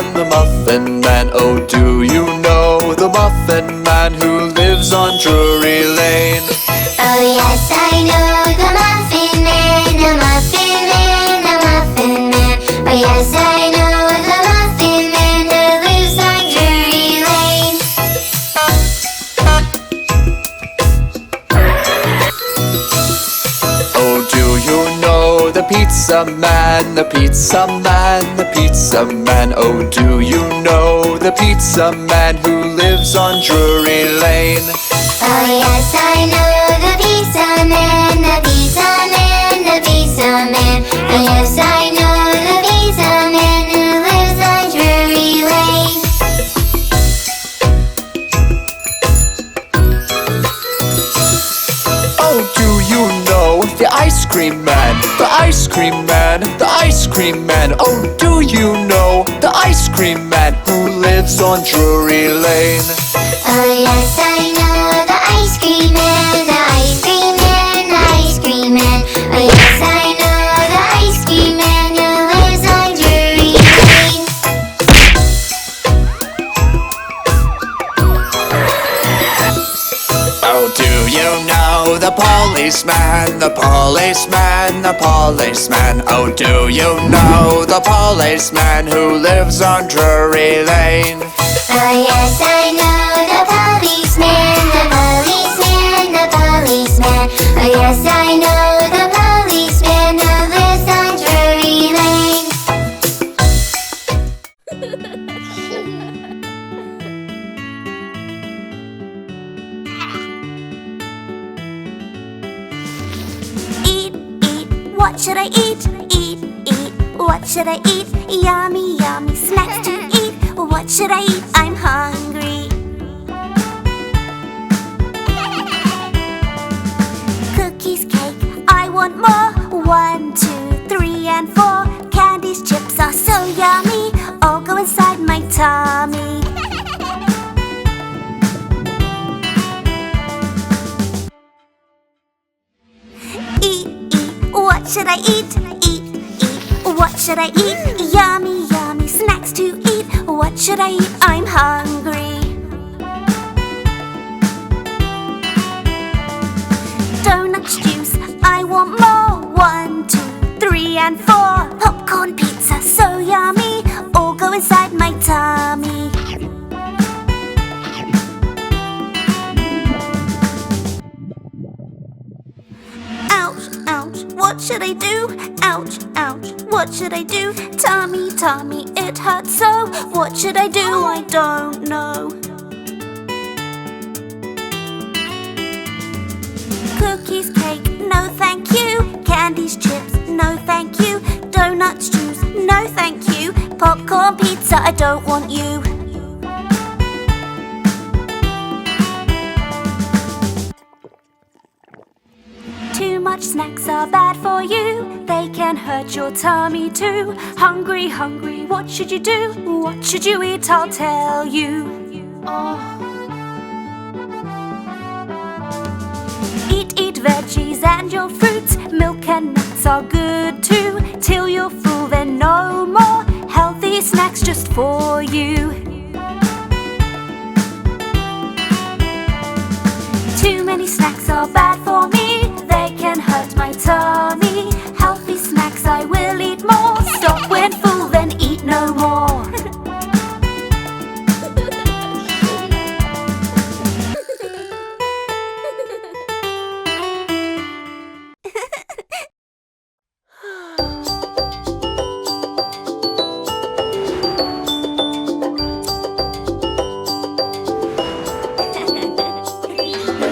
Man, the Muffin Man. Oh, do you know the Muffin Man who lives on Drury Lane? Oh yes, I know the Muffin Man, the Muffin Man, the Muffin Man. Oh yes, I know the Muffin Man who lives on Drury Lane. Oh, do you know the Pizza Man, the Pizza Man, the Pizza Man? Oh, do you know the Pizza Man who lives on Drury Lane? Oh yes, I know the Pizza Man, the Pizza Man, the Pizza Man. Oh yes, I know the Pizza Man who lives on Drury Lane. Oh, do you know the Ice Cream Man, the Ice Cream Man, the Ice Cream Man? Oh, do you know the Ice Cream Man who lives on Drury Lane? Oh yes, I know the Ice Cream Man, the Ice Cream Man, the Ice Cream Man. Oh yes, I know the Ice Cream Man who lives on Drury Lane. Oh, do you know the Policeman, the Policeman, the Policeman? Oh, do you know the Policeman who lives on Drury Lane? Oh yes, I know the Policeman, the Policeman, the Policeman. Oh yes, I know the Policeman who lives on Drury Lane. Eat, eat, what should I eat? Eat, eat, what should I eat? Yummy, yummy snacks to eat. What should I eat? I'm hungry. Cookies, cake, I want more. 1, 2, 3, and 4. Candies, chips are so yummy. All go inside my tummy. Eat, eat, what should I eat? Eat, eat, what should I eat? Yummy, yummy snacks to eat. What should I eat? I'm hungry. Donuts, juice, I want more. 1, 2, 3, and 4. Popcorn, pizza, so yummy. All go inside my tummy. Ouch, ouch, what should I do? Ouch, ouch, what should I do? Tummy, tummy, it hurts so. What should I do? I don't know. Cookies, cake, no thank you. Candies, chips, no thank you. Donuts, juice, no thank you. Popcorn, pizza, I don't want you. Too much snacks are bad for you. They can hurt your tummy too. Hungry, hungry, what should you do? What should you eat? I'll tell you. Eat, eat veggies and your fruits. Milk and nuts are good too. Till you're full, then no more. Healthy snacks just for you. Too many snacks are bad for me. They can hurt my tummy. Healthy snacks I will eat more. Stop when full, then eat no more.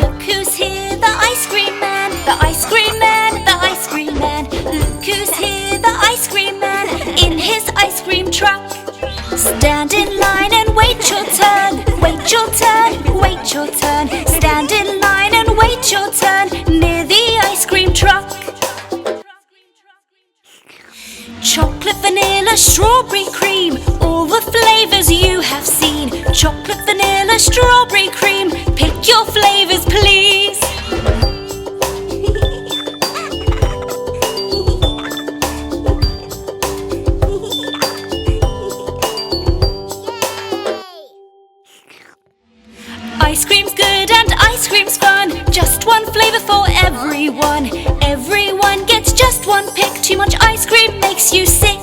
Look who's here, the ice cream man. The ice cream man, the ice cream man. Look who's here, the ice cream man. In his ice cream truck. Stand in line and wait your turn. Wait your turn, wait your turn. Stand in line and wait your turn. Near the ice cream truck. Chocolate, vanilla, strawberry cream. All the flavors you have seen. Chocolate, vanilla, strawberry cream. Pick your flavors, please. Ice cream's good and ice cream's fun. Just one flavor for everyone. Everyone gets just one pick. Too much ice cream makes you sick.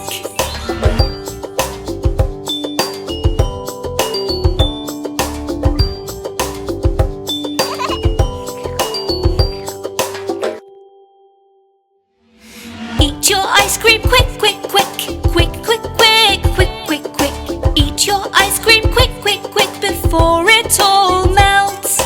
Eat your ice cream quick, quick, quick. Quick, quick, quick, quick, quick, quick. Eat your ice cream quick, quick, quick before it all melts.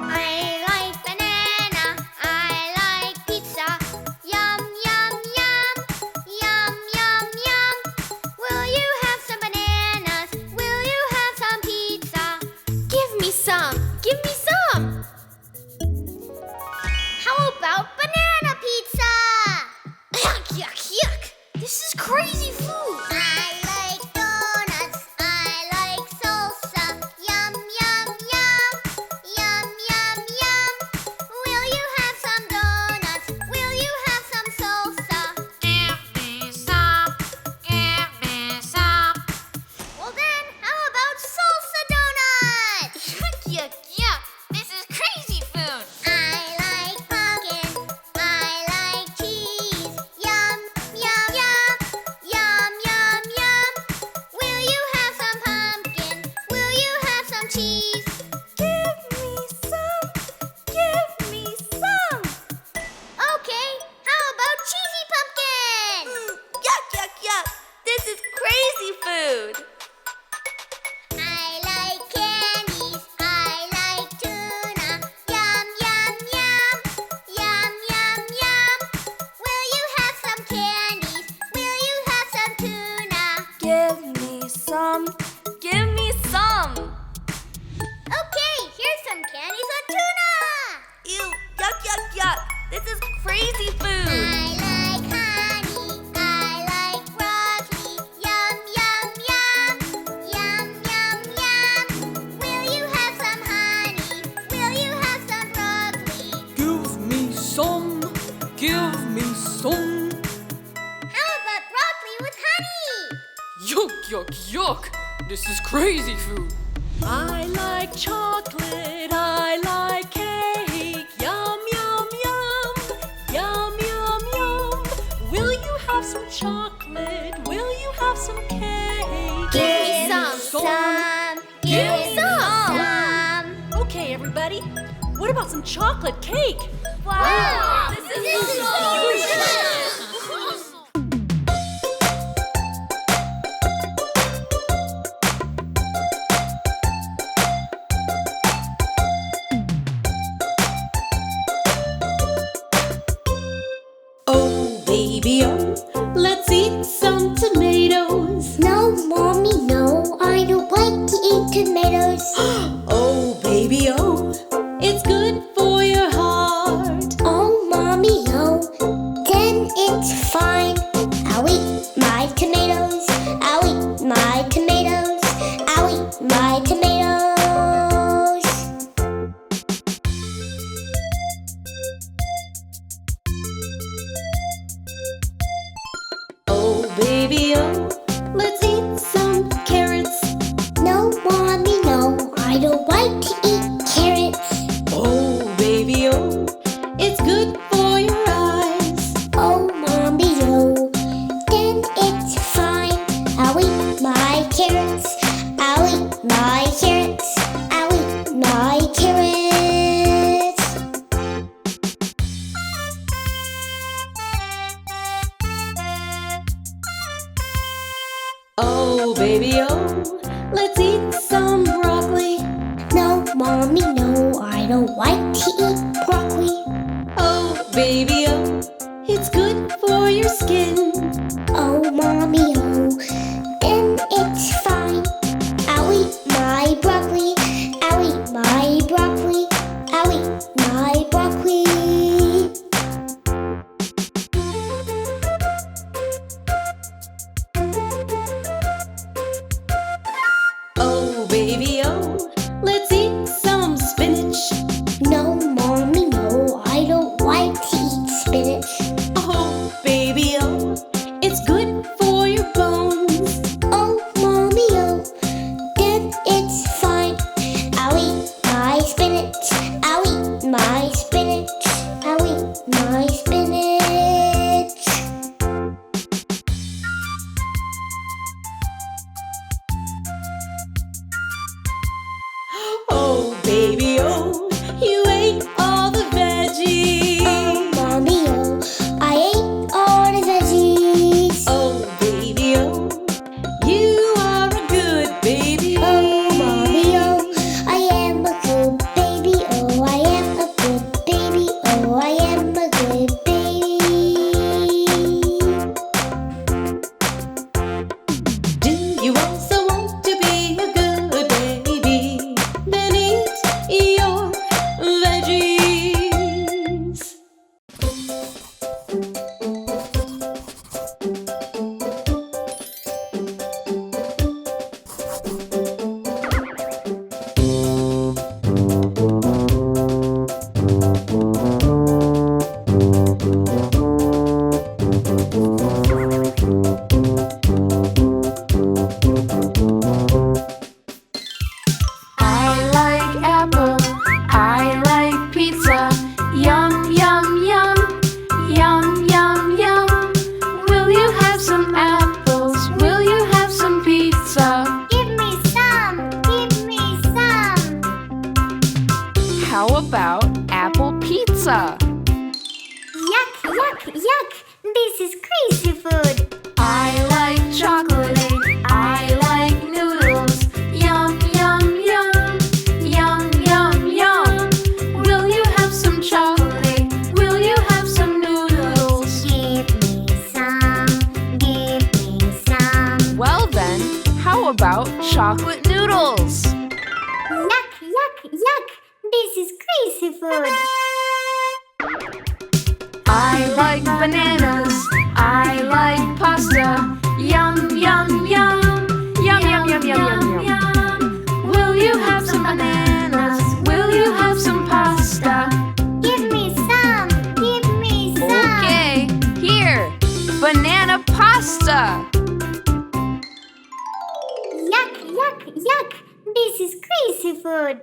I like banana, I like pizza. Yum, yum, yum. Yum, yum, yum. Will you have some bananas? Will you have some pizza? Give me some, give me some. How about banana pizza? Yuck, yuck, yuck. This is crazy food. I like donuts, I like salsa. Yum, yum, yum. Yum, yum, yum. Will you have some donuts? Will you have some salsa? Give me some. Give me some. Well then, how about salsa donuts? Yuck, yuck, yuck. This is crazy food. I like pumpkin. I like cheese. Yum, yum, yum. Yum, yum, yum. Will you have some pumpkin? Will you have some cheese? Give me some. Give me some. Okay, how about cheesy pumpkin? Yuck, yuck, yuck. This is crazy food. I like candies. I like tuna. Yum, yum, yum. Yum, yum, yum. Will you have some candies? Will you have some tuna? Give me some. Give me some. Okay, here's some candies on tuna. Ew, yuck, yuck, yuck. This is crazy food. I like honey. I like broccoli. Yum, yum, yum. Yum, yum, yum. Will you have some honey? Will you have some broccoli? Give me some, give me some. How about broccoli with honey? Yuck, yuck, yuck. This is crazy food. I like chocolate, I like cake. Yum, yum, yum. Yum, yum, yum. Will you have some chocolate? Will you have some cake? Give me some. Give me some. Okay, everybody. What about some chocolate cake? Wow! This is so delicious! Oh, baby, oh, let's eat some tomatoes. No, Mommy, no. I don't like to eat tomatoes. Oh, baby, oh, it's good for your heart. Oh, Mommy, no. Then it's fine. I'll eat my tomatoes. I'll eat my tomatoes. I'll eat my tomatoes. Oh, baby, oh, let's eat some carrots. No, Mommy, no. I don't like to eat carrots. Oh, baby, oh, it's good for your eyes. Oh, Mommy, no. Then it's fine. I'll eat my carrots. I'll eat my carrots. I'll eat my carrots. Oh, baby, oh, let's eat some broccoli. No, Mommy, no. I don't like to eat broccoli. Oh, baby, oh, it's good for your skin. Oh, Mommy, oh. Then it's fine. I'll eat my broccoli. I'll eat my broccoli. How about apple pizza? Yuck, yuck, yuck! This is crazy food! I like chocolate. I like noodles. Yum, yum, yum. Yum, yum, yum. Will you have some chocolate? Will you have some noodles? Give me some, give me some. Well then, how about chocolate noodles? Yuck, yuck, yuck! This is crazy food! I like bananas. I like pasta. Yum, yum, yum. Yum, yum, yum, yum, yum, yum. Will you have some bananas? Will you have some pasta? Give me some, give me some. Okay, here, banana pasta. Yuck, yuck, yuck! This is crazy food!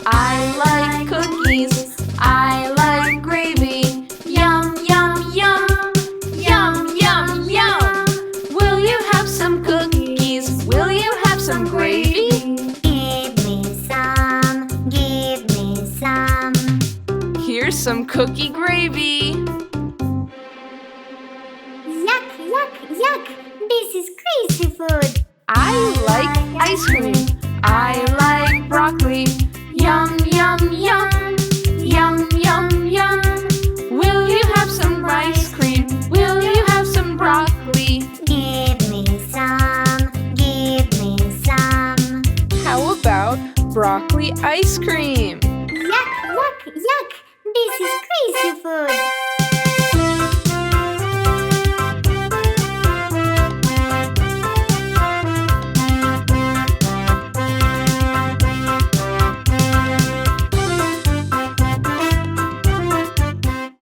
I like cookies. I like gravy. Yum, yum, yum. Yum, yum, yum. Will you have some cookies? Will you have some gravy? Give me some, give me some. Here's some cookie gravy. Yuck, yuck, yuck! This is crazy food! I like ice cream. I like broccoli. Yum, yum, yum. Yum, yum, yum. Will you have some ice cream? Will you have some broccoli? Give me some, give me some. How about broccoli ice cream?